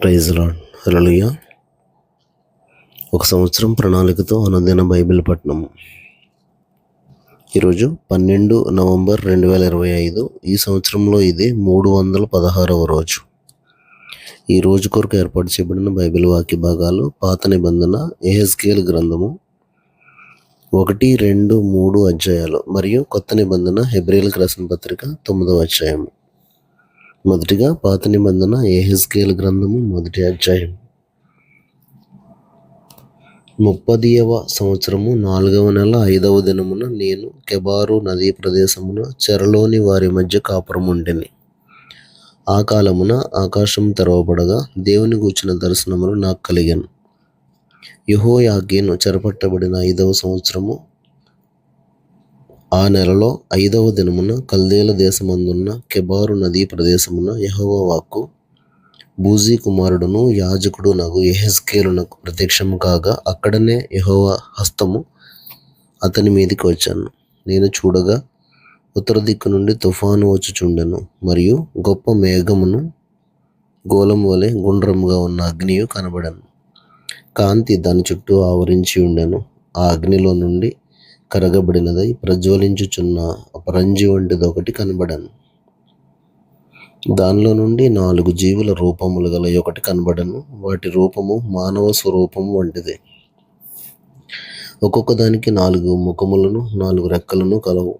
Praise lord. హల్లెలూయా. ఒక సంవత్సరం ప్రణాళికతో అనుదిన బైబిల్ పఠనము. ఈరోజు 12 నవంబర్ 2025. ఈ సంవత్సరంలో ఇది 316వ రోజు. ఈ రోజు కొరకు ఏర్పాటు చేయబడిన బైబిల్ వాక్య భాగాలు పాత నిబంధన యెహెజ్కేలు గ్రంథము 1, 2, 3 అధ్యాయాలు మరియు కొత్త నిబంధన హెబ్రీయులకు రాసిన పత్రిక 9వ అధ్యాయము. మొదటిగా పాత నిబంధన యెహెజ్కేలు గ్రంథము 1వ అధ్యాయం. 30వ సంవత్సరము 4వ నెల 5వ దినమున నేను కెబారు నదీ ప్రదేశమున చెరలోని వారి మధ్య కాపురముంటిని. ఆ కాలమున ఆకాశం తెరవబడగా దేవుని గూర్చిన దర్శనములు నాకు కలిగాను. యెహోయాకీను చెరపట్టబడిన 5వ సంవత్సరము ఆ నెలలో 5వ దినమున కల్దీల దేశమందున్న కెబారు నదీ ప్రదేశమున యెహోవా వాక్కు బూజీ కుమారుడును యాజకుడు నగు యెహెజ్కేలునకు ప్రత్యక్షము కాగా అక్కడనే యెహోవా హస్తము అతని మీదికి వచ్చాను. నేను చూడగా ఉత్తర దిక్కు నుండి తుఫాను వచ్చుచుండెను మరియు గొప్ప మేఘమును గోళం వలె గుండ్రముగా ఉన్న అగ్నియు కనబడెను. కాంతి దాని చుట్టూ ఆవరించి ఉండెను. ఆ అగ్నిలో నుండి కరగబడినదై ప్రజ్వలించుచున్న అపరంజి వంటిదొకటి కనబడెను. దానిలో నుండి 4 జీవుల రూపములు గల ఒకటి కనబడెను. వాటి రూపము మానవ స్వరూపము వంటిది. ఒక్కొక్క దానికి 4 ముఖములను 4 రెక్కలను కలవు.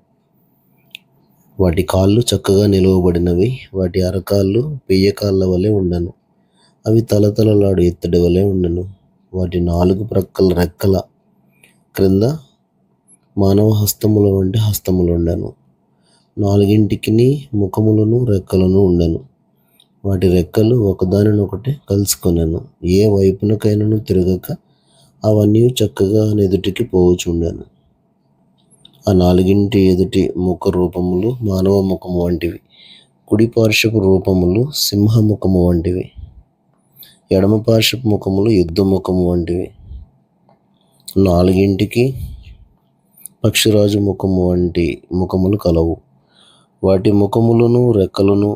వాటి కాళ్ళు చక్కగా నిలువబడినవి. వాటి అరకాళ్ళు పెయ్యకాళ్ళ వలె ఉండెను. అవి తలతలలాడు ఇత్తడి వలె ఉండెను. వాటి 4 ప్రక్కల రెక్కల క్రింద మానవ హస్తముల వంటి హస్తములుండెను. 4ంటికిని ముఖములను రెక్కలను ఉండెను. వాటి రెక్కలు ఒకదానినొకటి కలుసుకొనెను. ఏ వైపునకైనను తిరగక అవన్నీ చక్కగా నెదుటికి పోవుచుండెను. ఆ 4ంటి ఎదుటి ముఖ రూపములు మానవ ముఖము వంటివి. కుడి పార్శ్వపు రూపములు సింహముఖము వంటివి. ఎడమ పార్శ్వపు ముఖములు యుద్ధ ముఖము వంటివి. 4ంటికి పక్షిరాజు ముఖము వంటి ముఖములు కలవు. వాటి ముఖములను రెక్కలను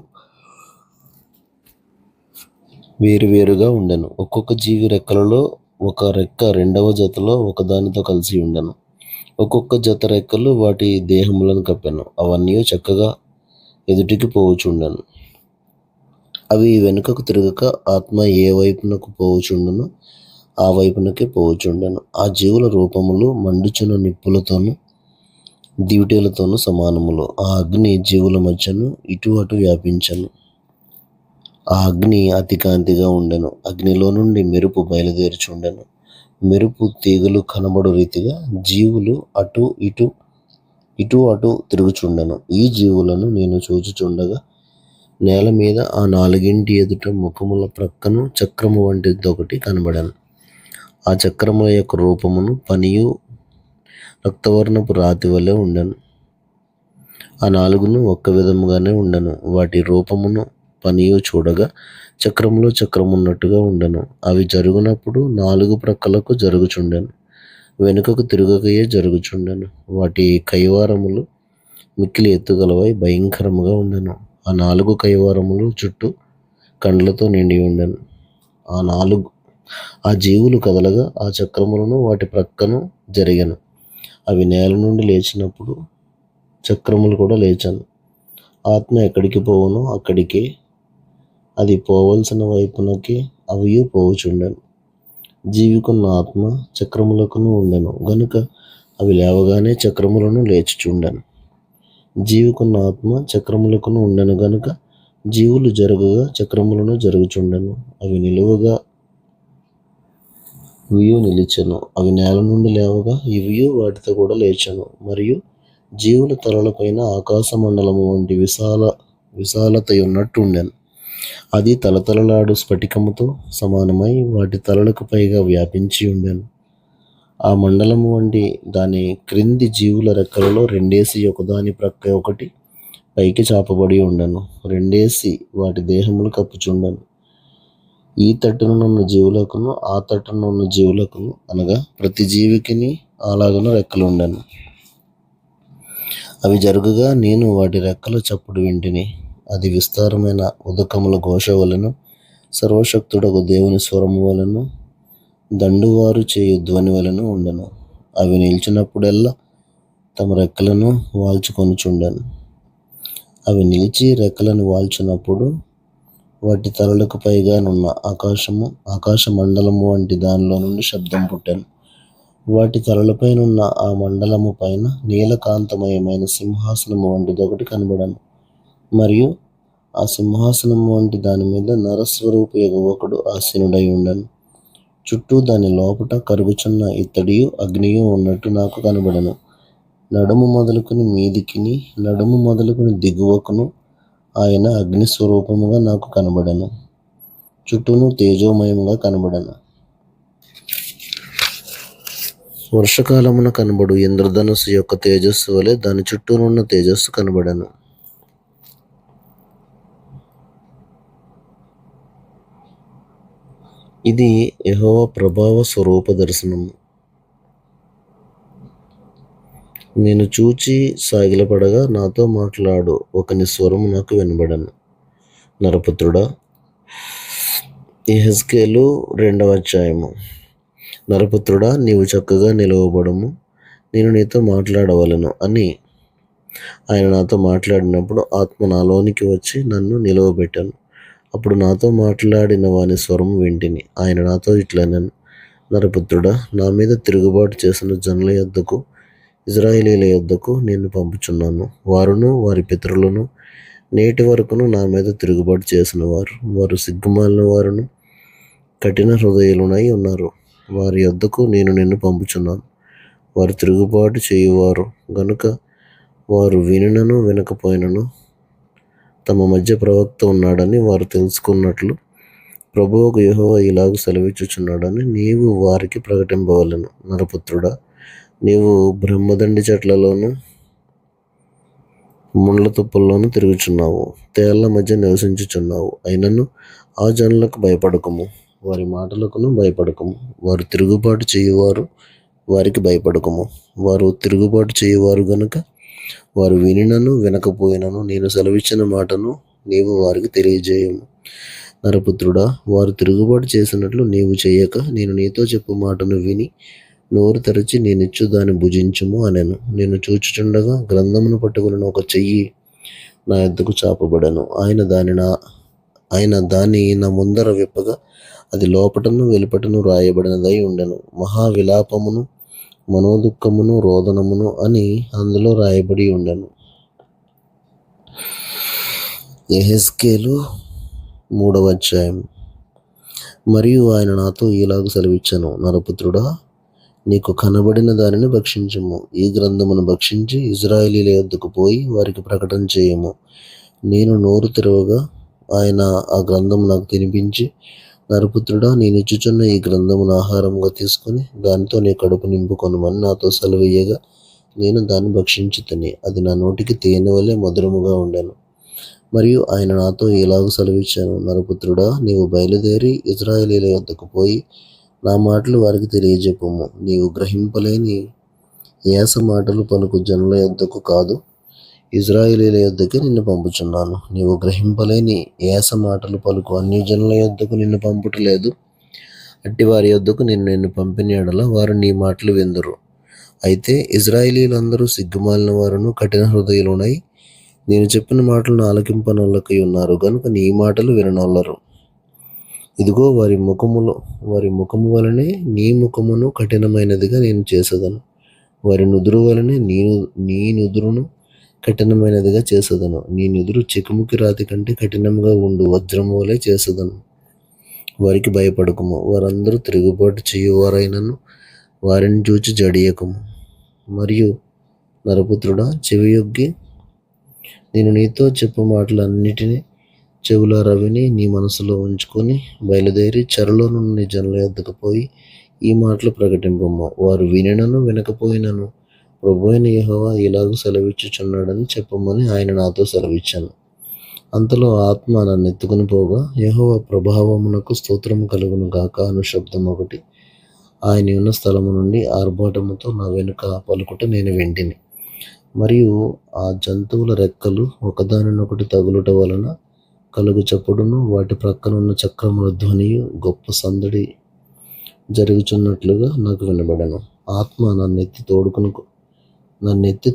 వేరువేరుగా ఉండెను. ఒక్కొక్క జీవి రెక్కలలో ఒక రెక్క రెండవ జతలో ఒకదానితో కలిసి ఉండెను. ఒక్కొక్క జత రెక్కలు వాటి దేహములను కప్పెను. అవన్నీ చక్కగా ఎదుటికి పోవుచుండెను. అవి వెనుకకు తిరగక ఆత్మ ఏ వైపునకు పోవుచుండునో ఆ వైపునకే పోవుచుండెను. ఆ జీవుల రూపములు మండుచున్న నిప్పులతోనూ దివిటీలతోనూ సమానములు. ఆ అగ్ని జీవుల మధ్యను ఇటు అటు వ్యాపించెను. ఆ అగ్ని అతి కాంతిగా ఉండెను. అగ్నిలో నుండి మెరుపు బయలుదేరుచుండెను. మెరుపు తీగలు కనబడు రీతిగా జీవులు అటు అటు తిరుగుచుండెను. ఈ జీవులను నేను చూచుచుండగా నేల మీద ఆ 4ంటి ఎదుట ముఖముల ప్రక్కను చక్రము వంటిదొకటి కనబడెను. ఆ చక్రముల యొక్క రూపమును పనియు రక్తవర్ణపు రాతి వలె ఉండెను. ఆ 4 ఒక్క విధముగానే ఉండెను. వాటి రూపమును పనియు చూడగా చక్రములో చక్రమున్నట్టుగా ఉండెను. అవి జరుగునప్పుడు 4 ప్రక్కలకు జరుగుచుండెను. వెనుకకు తిరుగకయే జరుగుచుండెను. వాటి కైవారములు మిక్కిలి ఎత్తుగలవై భయంకరముగా ఉండెను. ఆ 4 కైవారములు చుట్టూ కండ్లతో నిండి ఉండెను. ఆ జీవులు కదలగా ఆ చక్రములను వాటి ప్రక్కను జరిగెను. అవి నేల నుండి లేచినప్పుడు చక్రములు కూడా లేచాను. ఆత్మ ఎక్కడికి పోవునో అక్కడికే, అది పోవలసిన వైపునకే అవి పోవుచుండెను. జీవికున్న ఆత్మ చక్రములకును ఉండెను గనుక అవి లేవగానే చక్రములను లేచుచుండెను. జీవికున్న ఆత్మ చక్రములకును ఉండెను గనుక జీవులు జరగగా చక్రములను జరుగుచుండెను. అవి నిలువగా ఇవియు నిలిచెను. అవి నేల నుండి లేవగా ఇవియు వాటితో కూడా లేచెను. మరియు జీవుల తలలపైన ఆకాశ మండలము వంటి విశాలతయున్నట్టు ఉండెను. అది తలతలలాడు స్ఫటికముతో సమానమై వాటి తలలకు పైగా వ్యాపించి ఉండెను. ఆ మండలము వంటి దాని క్రింది జీవుల రెక్కలలో 2 ఒకదాని ప్రక్క ఒకటి పైకి చాపబడి ఉండెను. 2 వాటి దేహములు కప్పుచుండెను. ఈ తట్టునున్న జీవులకును ఆ తట్టునున్న జీవులకును అనగా ప్రతి జీవికిని అలాగున రెక్కలు ఉండెను. అవి జరుగుగా నేను వాటి రెక్కల చప్పుడు వింటిని. అది విస్తారమైన ఉదకముల ఘోష వలెను సర్వశక్తుడకు దేవుని స్వరము వలన దండువారు చేయు ధ్వని వలన ఉండను. అవి నిలిచినప్పుడెల్లా తమ రెక్కలను వాల్చుకొనుచుండెను. అవి నిలిచి రెక్కలను వాల్చినప్పుడు వాటి తలలకు పైగానున్న ఆకాశ మండలము వంటి దానిలో నుండి శబ్దం పుట్టెను. వాటి తలలపైనున్న ఆ మండలము పైన నీలకాంతమయమైన సింహాసనము వంటిదొకటి కనబడను. మరియు ఆ సింహాసనము వంటి దాని మీద నరస్వరూపియగు ఒకడు ఆసీనుడై ఉండెను. చుట్టూ దాని లోపట కరుగుచున్న ఇత్తడియు అగ్నియు ఉన్నట్టు నాకు కనబడెను. నడుము మొదలుకొని మీదికిని, నడుము మొదలుకొని దిగువకును ఆయన అగ్నిస్వరూపముగా నాకు కనబడెను. చుట్టూను తేజోమయముగా కనబడెను. వర్షకాలమున కనబడు ఇంద్రధనుస్సు యొక్క తేజస్సు వలె దాని చుట్టూనున్న తేజస్సు కనబడెను. ఇది యెహోవా ప్రభావ స్వరూప దర్శనము. నేను చూచి సాగిలపడగా నాతో మాట్లాడు ఒకని స్వరము నాకు వినబడెను. నరపుత్రుడా, యెహెజ్కేలు 2వ అధ్యాయము. నరపుత్రుడా, నీవు చక్కగా నిలవబడము, నేను నీతో మాట్లాడవలను అని ఆయన నాతో మాట్లాడినప్పుడు ఆత్మ నాలోనికి వచ్చి నన్ను నిలవబెట్టాను. అప్పుడు నాతో మాట్లాడిన వాని స్వరము వింటిని. ఆయన నాతో ఇట్లనెను, నరపుత్రుడా, నా మీద తిరుగుబాటు చేసిన జనుల యొద్దకు, ఇశ్రాయేలీయుల యొద్దకు నిన్ను పంపుచున్నాను. వారును వారి పితరులను నేటి వరకును నా మీద తిరుగుబాటు చేసిన వారు సిగ్గుమాలిన వారును కఠిన హృదయులునై ఉన్నారు. వారి యొద్దకు నేను నిన్ను పంపుచున్నాను. వారు తిరుగుబాటు చేయువారు గనుక వారు వినినను వినకపోయినను తమ మధ్య ప్రవక్త ఉన్నాడని వారు తెలుసుకున్నట్లు ప్రభువుకు యెహోవా ఇలాగ సెలవిచ్చుచున్నాడని నీవు వారికి ప్రకటింపవలెను. నరపుత్రుడా, నీవు బ్రహ్మదండి చెట్లలోను ముండ్ల తుప్పల్లోనూ తిరుగుచున్నావు, తేళ్ల మధ్య నివసించుచున్నావు. అయినను ఆ జనులకు భయపడకము, వారి మాటలకును భయపడకము. వారు తిరుగుబాటు చేయువారు, వారికి భయపడకము. వారు తిరుగుబాటు చేయువారు గనుక వారు వినినను వినకపోయినను నేను సెలవిచ్చిన మాటను నీవు వారికి తెలియజేయము. నరపుత్రుడా, వారు తిరుగుబాటు చేసినట్లు నీవు చేయక నేను నీతో చెప్పు మాటను విని నోరు తెరచి నేనిచ్చు దాన్ని భుజించుము అనెను. నేను చూచుచుండగా గ్రంథమును పట్టుకుని ఒక చెయ్యి నా యొద్దకు చాపబడెను. ఆయన దాన్ని నా ముందర విప్పగా అది లోపటను వెలుపటను రాయబడినదై ఉండెను. మహావిలాపమును మనోదుఃఖమును రోదనమును అని అందులో రాయబడి ఉండెను. యెహెజ్కేలు 3వ అధ్యాయం. మరియు ఆయన నాతో ఇలాగ సెలవిచ్చెను, నరపుత్రుడా, నీకు కనబడిన దానిని భక్షించుము. ఈ గ్రంథమును భక్షించి ఇశ్రాయేలీయుల యొద్దకు పోయి వారికి ప్రకటన చేయము. నేను నోరు తెరవగా ఆయన ఆ గ్రంథము నాకు తినిపించి, నరపుత్రుడా, నేనిచ్చుచున్న ఈ గ్రంథమును ఆహారముగా తీసుకొని దానితో నీ కడుపు నింపుకొనుమని నాతో సెలవీయగా నేను దాన్ని భక్షించితిని. అది నా నోటికి తేనె వలె మధురముగా ఉండెను. మరియు ఆయన నాతో ఇలాగ సెలవిచ్చాను, నరపుత్రుడా, నీవు బయలుదేరి ఇశ్రాయేలీయుల యొద్దకు పోయి నా మాటలు వారికి తెలియజెప్పుము. నీవు గ్రహింపలేని ఏస మాటలు పలుకు జనుల యొద్దకు కాదు, ఇశ్రాయేలీయుల యొద్దకే నిన్ను పంపుచున్నాను. నీవు గ్రహింపలేని ఏస మాటలు పలుకు అన్యజనుల యొద్దకు నిన్ను పంపుటలేదు. అట్టి వారి యొద్దకు నిన్ను పంపిన యెడల వారు నీ మాటలు విందురు. అయితే ఇశ్రాయేలీయులందరూ సిగ్గుమాలిన వారును కఠిన హృదయులునై నేను చెప్పిన మాటలను ఆలకింపనొల్లకై ఉన్నారు గనుక నీ మాటలు విననొల్లరు. ఇదిగో వారి ముఖము వలనే నీ ముఖమును కఠినమైనదిగా నేను చేసేదను. వారి నుదురు వలనే నీ నుదురును కఠినమైనదిగా చేసేదను. నీ నుదురు చెకుముకి రాతి కంటే కఠినంగా ఉండు వజ్రము వలె చేసేదను. వారికి భయపడకము. వారందరూ తిరుగుబాటు చేయువారైనను వారిని చూచి జడియకము. మరియు నరపుత్రుడా, చెవియొగ్గి నేను నీతో చెప్పు మాటలన్నిటినీ చెవులారా విని నీ మనసులో ఉంచుకొని బయలుదేరి చెరలోనున్న నీ జనుల యొద్దకు పోయి ఈ మాటలు ప్రకటింపము. వారు వినినను వినకపోయినను ప్రభువైన యెహోవా ఇలాగ సెలవిచ్చుచున్నాడని చెప్పమని ఆయన నాతో సెలవిచ్చాను. అంతలో ఆత్మ నన్ను ఎత్తుకుని పోగా యెహోవా ప్రభావమునకు స్తోత్రము కలుగును గాక అను శబ్దం ఒకటి ఆయన ఉన్న స్థలము నుండి ఆర్భాటముతో నా వెనుక పలుకుట నేను వింటిని. మరియు ఆ జంతువుల రెక్కలు ఒకదానినొకటి తగులుట వలన కలుగు చప్పుడును వాటి ప్రక్కనున్న చక్రముల ధ్వనియు గొప్ప సందడి జరుగుచున్నట్లుగా నాకు వినబడెను. ఆత్మ నన్నెత్తి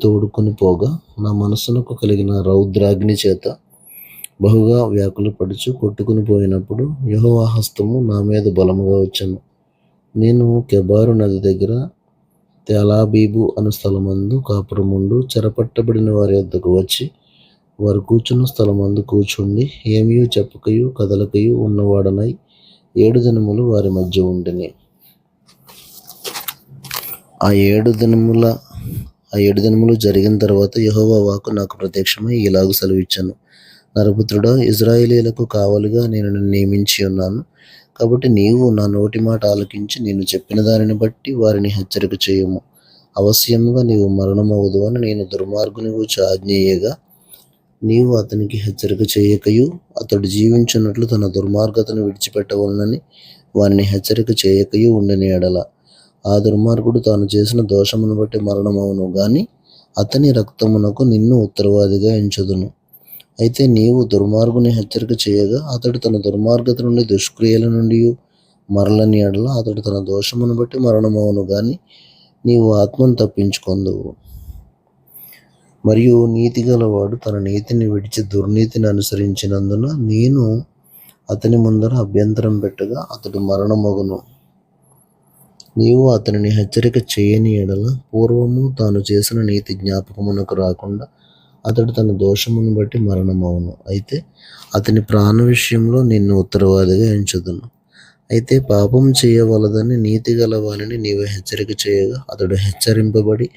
తోడుకొని పోగా నా మనస్సునకు కలిగిన రౌద్రాగ్ని చేత బహుగా వ్యాకులపడుచు కొట్టుకుని పోయినప్పుడు యెహోవా హస్తము నా మీద బలముగా వచ్చెను. నేను కెబారు నది దగ్గర తెలాబీబు అను స్థలమందు కాపురముండు చెరపట్టబడిన వారి వద్దకు వచ్చి వారు కూర్చున్న స్థలమందు కూర్చుండి ఏమీ చెప్పకయు కదలకయు ఉన్నవాడనై 7 దినములు వారి మధ్య ఉండిని. ఆ ఏడు దినములు జరిగిన తర్వాత యెహోవా వాక్కు నాకు ప్రత్యక్షమై ఇలాగు సెలవిచ్చెను. నరపుత్రుడా, ఇశ్రాయేలీయులకు కావలిగా నేను నిన్ను నియమించి ఉన్నాను. కాబట్టి నీవు నా నోటి మాట ఆలకించి నేను చెప్పిన దానిని బట్టి వారిని హెచ్చరిక చేయుము. అవశ్యముగా నీవు మరణమవుదు అని నేను దుర్మార్గుని గూర్చి ఆజ్ఞేయగా నీవు అతనికి హెచ్చరిక చేయకయు అతడు జీవించున్నట్లు తన దుర్మార్గతను విడిచిపెట్టవలనని వారిని హెచ్చరిక చేయకయు ఉండిన ఎడల ఆ దుర్మార్గుడు తాను చేసిన దోషమును బట్టి మరణమవును గాని అతని రక్తమునకు నిన్ను ఉత్తరవాదిగా ఎంచుదును. అయితే నీవు దుర్మార్గుని హెచ్చరిక చేయగా అతడు తన దుర్మార్గత నుండి దుష్క్రియల నుండి మరలని ఎడల అతడు తన దోషమును బట్టి మరణమవును గాని నీవు ఆత్మను తప్పించుకొందువు. మరియు నీతి గలవాడు తన నీతిని విడిచి దుర్నీతిని అనుసరించినందున నేను అతని ముందర అభ్యంతరం పెట్టగా అతడు మరణమగును. నీవు అతనిని హెచ్చరిక చేయని ఎడల పూర్వము తాను చేసిన నీతి జ్ఞాపకమునకు రాకుండా అతడు తన దోషమును బట్టి మరణమవును. అయితే అతని ప్రాణ విషయంలో నిన్ను ఉత్తరవాదిగా ఎంచుదును. అయితే పాపం చేయవలదని నీతి గల వానిని నీవు హెచ్చరిక చేయగా అతడు హెచ్చరింపబడి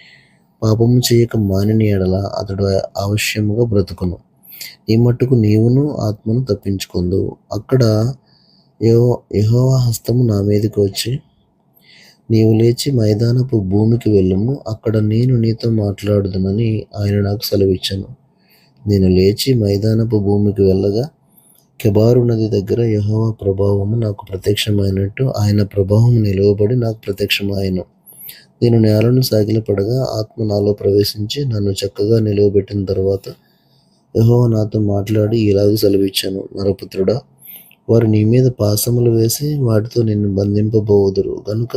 పాపము చేయక మానిన ఎడల అతడు అవశ్యముగా బ్రతుకును. ఈ మట్టుకు నీవును ఆత్మను తప్పించుకొందువు. అక్కడ యెహోవా హస్తము నా మీదకి వచ్చి, నీవు లేచి మైదానపు భూమికి వెళ్ళుము, అక్కడ నేను నీతో మాట్లాడుదునని ఆయన నాకు సెలవిచ్చెను. నేను లేచి మైదానపు భూమికి వెళ్ళగా కెబారు నది దగ్గర యెహోవా ప్రభావము నాకు ప్రత్యక్షమైనట్టు ఆయన ప్రభావము నిలువబడి నాకు ప్రత్యక్షమాయెను. నేను నేలను సాగిలపడగా ఆత్మ నాలో ప్రవేశించి నన్ను చక్కగా నిలువబెట్టిన తర్వాత యెహోవా నాతో మాట్లాడి ఇలాగ సెలవిచ్చెను. నరపుత్రుడా, వారు నీ మీద పాశములు వేసి వాటితో నిన్ను బంధింపబోవుదురు గనుక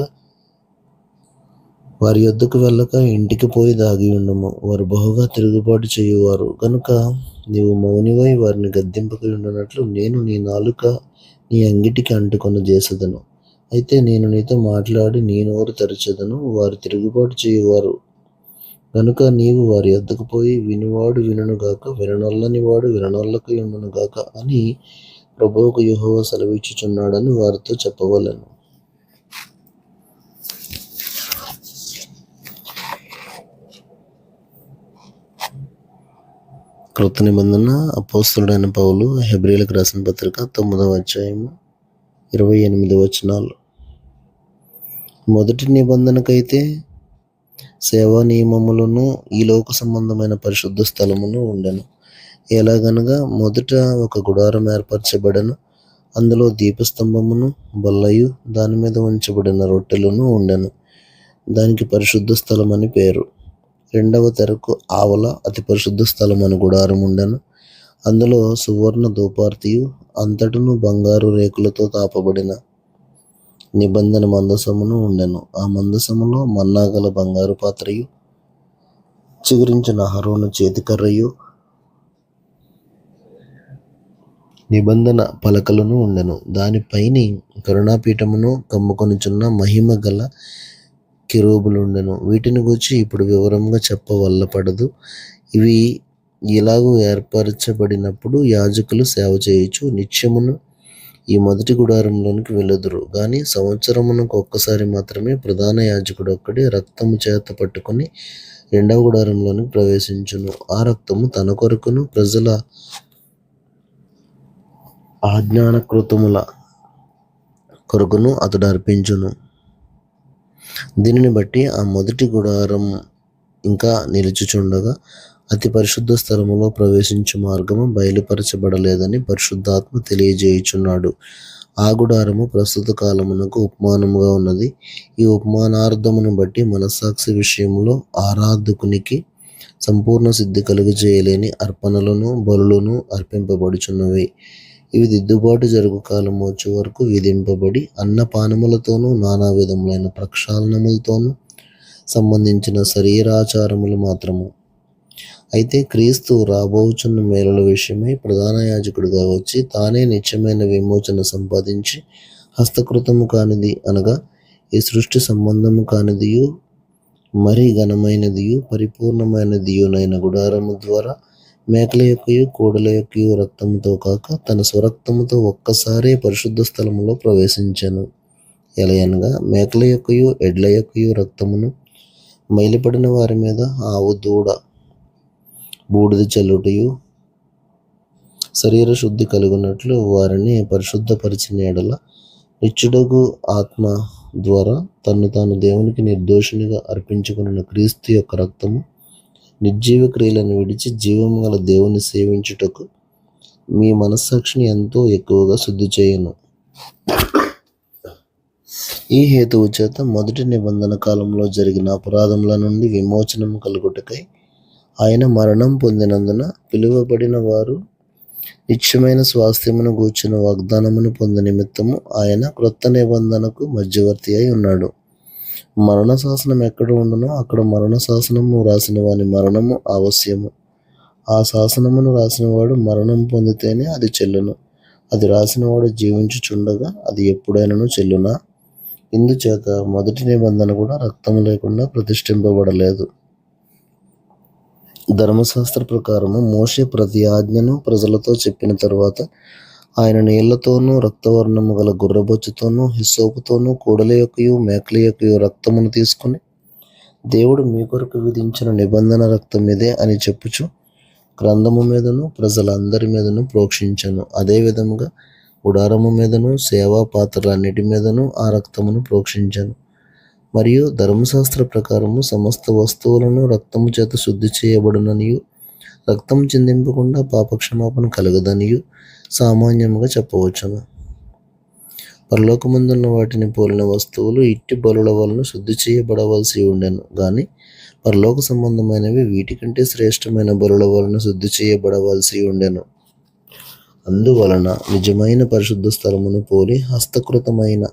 వారి యొద్దకు వెళ్ళక ఇంటికి పోయి దాగి ఉండుము. వారు బహుగా తిరుగుబాటు చేయువారు గనుక నీవు మౌనివై వారిని గద్దింపక ఉండునట్లు నేను నీ నాలుక నీ అంగిటికి అంటుకొన చేసేదను. అయితే నేను నీతో మాట్లాడి నీ నోరు తెరచెదను. వారు తిరుగుబాటు చేయువారు గనుక నీవు వారి యొద్దకు పోయి వినువాడు వినుగాక, విననొల్లని వాడు విననొల్లక ఉండునుగాక అని ప్రభువుకు యెహోవా సెలవిచ్చుచున్నాడని వారితో చెప్పవలెను. క్రొత్త నిబంధన అపోస్తలుడైన పౌలు హెబ్రీయులకు రాసిన పత్రిక 9వ అధ్యాయము 28 వచనాలు. మొదటి నిబంధనకైతే సేవా నియమములను ఈ లోక సంబంధమైన పరిశుద్ధ స్థలమును ఉండెను. ఎలాగనగా మొదట ఒక గుడారం ఏర్పరచబడెను. అందులో దీపస్తంభమును బల్లయు దాని మీద ఉంచబడిన రొట్టెలను ఉండెను. దానికి పరిశుద్ధ స్థలం అని పేరు. రెండవ తెరకు ఆవల అతి పరిశుద్ధ స్థలం అని గుడారం ఉండెను. అందులో సువర్ణ ధూపార్తియు అంతటను బంగారు రేకులతో తాపబడిన నిబంధన మందసమును ఉండెను. ఆ మందసములో మన్నాగల బంగారు పాత్రయు చిగురించిన అహరోను చేతికర్రయు నిబంధన పలకలను ఉండెను. దానిపైని కరుణాపీఠమును కమ్ముకొనుచున్న మహిమ గల కెరూబులుండెను. వీటిని గూర్చి ఇప్పుడు వివరంగా చెప్పవల్లపడదు. ఇవి ఇలాగూ ఏర్పరచబడినప్పుడు యాజకులు సేవ చేయుచు నిత్యమును ఈ మొదటి గుడారంలోనికి వెళ్ళుదురు. గాని సంవత్సరమునకు ఒక్కసారి మాత్రమే ప్రధాన యాజకుడు ఒక్కడే రక్తము చేత పట్టుకొని రెండవ గుడారంలోనికి ప్రవేశించును. ఆ రక్తము తన కొరకును ప్రజల ఆజ్ఞానకృతముల కొరకును అతడు అర్పించును. దీనిని బట్టి ఆ మొదటి గుడారం ఇంకా నిలుచుచుండగా అతి పరిశుద్ధ స్థలములో ప్రవేశించు మార్గము బయలుపరచబడలేదని పరిశుద్ధాత్మ తెలియజేయుచున్నాడు. ఆ గుడారము ప్రస్తుత కాలమునకు ఉపమానముగా ఉన్నది. ఈ ఉపమానార్థమును బట్టి మనస్సాక్షి విషయంలో ఆరాధకునికి సంపూర్ణ సిద్ధి కలుగజేయలేని అర్పణలను బలులను అర్పింపబడుచున్నవి. ఇవి దిద్దుబాటు జరుగు కాలం వచ్చే వరకు విధింపబడి అన్నపానములతోనూ నానా విధములైన ప్రక్షాళనములతోనూ సంబంధించిన శరీరాచారములు మాత్రము. అయితే క్రీస్తు రాబోచున్న మేలుల విషయమై ప్రధాన యాజకుడిగా వచ్చి తానే నిత్యమైన విమోచన సంపాదించి హస్తకృతము కానిది అనగా ఈ సృష్టి సంబంధము కానిదియు మరీ ఘనమైనదియు పరిపూర్ణమైనదియునైన గుడారము ద్వారా మేకల యొక్కయు కోడెల యొక్కయు రక్తముతో కాక తన స్వరక్తముతో ఒక్కసారే పరిశుద్ధ స్థలములో ప్రవేశించెను. ఎలయనగా మేకల యొక్కయు ఎడ్ల యొక్కయు రక్తమును మైలిపడిన వారి మీద ఆవు దూడ బూడిద చల్లుటయు శరీర శుద్ధి కలుగునట్లు వారిని పరిశుద్ధపరిచిన ఎడల నిత్యుడగు ఆత్మ ద్వారా తన్ను తాను దేవునికి నిర్దోషినిగా అర్పించుకున్న క్రీస్తు యొక్క రక్తము నిర్జీవ క్రియలను విడిచి జీవము గల దేవుని సేవించుటకు మీ మనస్సాక్షిని ఎంతో ఎక్కువగా శుద్ధి చేయను. ఈ హేతువు చేత మొదటి నిబంధన కాలంలో జరిగిన అపరాధముల నుండి విమోచనము కలుగుటకై ఆయన మరణం పొందినందున పిలువబడిన వారు నిత్యమైన స్వాస్థ్యమును గూర్చిన వాగ్దానమును పొంద నిమిత్తము ఆయన క్రొత్త నిబంధనకు మధ్యవర్తి అయి ఉన్నాడు. మరణ శాసనం ఎక్కడ ఉండునో అక్కడ మరణ శాసనము రాసిన వాని మరణము ఆవశ్యము. ఆ శాసనమును రాసినవాడు మరణం పొందితేనే అది చెల్లును. అది రాసినవాడు జీవించుచుండగా అది ఎప్పుడైనాను చెల్లునా? ఇందుచేత మొదటి నిబంధన కూడా రక్తము లేకుండా ప్రతిష్ఠింపబడలేదు. ధర్మశాస్త్ర ప్రకారము మోషే ప్రతి ఆజ్ఞను ప్రజలతో చెప్పిన తరువాత ఆయన నీళ్లతోనూ రక్తవర్ణము గల గుర్రబొచ్చుతోనూ హిస్సోపుతోనూ కోడెల యొక్కయు మేకల యొక్కయు రక్తమును తీసుకుని దేవుడు మీ కొరకు విధించిన నిబంధన రక్తం ఇదే అని చెప్పుచు గ్రంథము మీదను ప్రజలందరి మీదను ప్రోక్షించను. అదే విధముగా గుడారము మీదను సేవా పాత్రలన్నిటి మీదను ఆ రక్తమును ప్రోక్షించను. మరియు ధర్మశాస్త్ర ప్రకారము సమస్త వస్తువులను రక్తము చేత శుద్ధి చేయబడుననియు రక్తం చిందింపకుండా పాపక్షమాపణ కలగదనియు సామాన్యముగా చెప్పవచ్చును. పరలోకమందున్న వాటిని పోలిన వస్తువులు ఇట్టి బలుల వలన శుద్ధి చేయబడవలసి ఉండెను గాని పరలోక సంబంధమైనవి వీటికంటే శ్రేష్టమైన బలుల వలన శుద్ధి చేయబడవలసి ఉండెను. అందువలన నిజమైన పరిశుద్ధ స్థలమును పోలి హస్తకృతమైన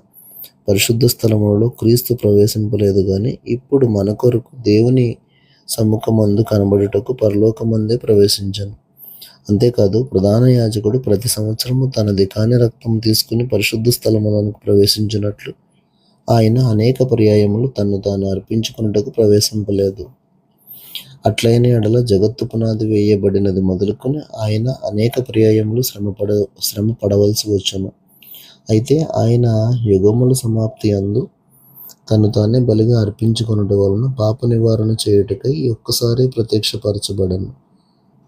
పరిశుద్ధ స్థలములలో క్రీస్తు ప్రవేశింపలేదు గాని ఇప్పుడు మన కొరకు దేవుని సమ్ముఖమందు కనబడుటకు పరలోకమందే ప్రవేశించను. అంతేకాదు ప్రధాన యాజకుడు ప్రతి సంవత్సరము తనది కాని రక్తం తీసుకుని పరిశుద్ధ స్థలములకు ప్రవేశించినట్లు ఆయన అనేక పర్యాయములు తన్ను తాను అర్పించుకున్నటకు ప్రవేశింపలేదు. అట్లైన ఎడల జగత్తు పునాది వేయబడినది మొదలుకొని ఆయన అనేక పర్యాయములు శ్రమ పడవలసి వచ్చును. అయితే ఆయన యుగముల సమాప్తి అందు తను తానే బలిగా అర్పించుకొనుట వలన పాప నివారణ చేయుటకై ఒక్కసారి ప్రత్యక్షపరచబడెను.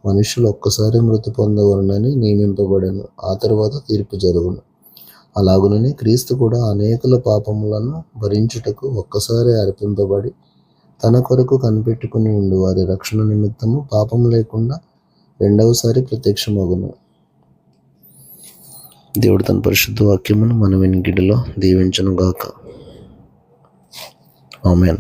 మనుషులు ఒక్కసారి మృతి పొందవలనని నియమింపబడెను. ఆ తరువాత తీర్పు జరుగును. అలాగుననే క్రీస్తు కూడా అనేకుల పాపములను భరించుటకు ఒక్కసారి అర్పింపబడి తన కొరకు కనిపెట్టుకుని ఉండు వారి రక్షణ నిమిత్తము పాపము లేకుండా రెండవసారి ప్రత్యక్షమగును. దేవుడు తన పరిశుద్ధ వాక్యమును మన వినికిడిలో దీవించును గాక. ఆమేన్.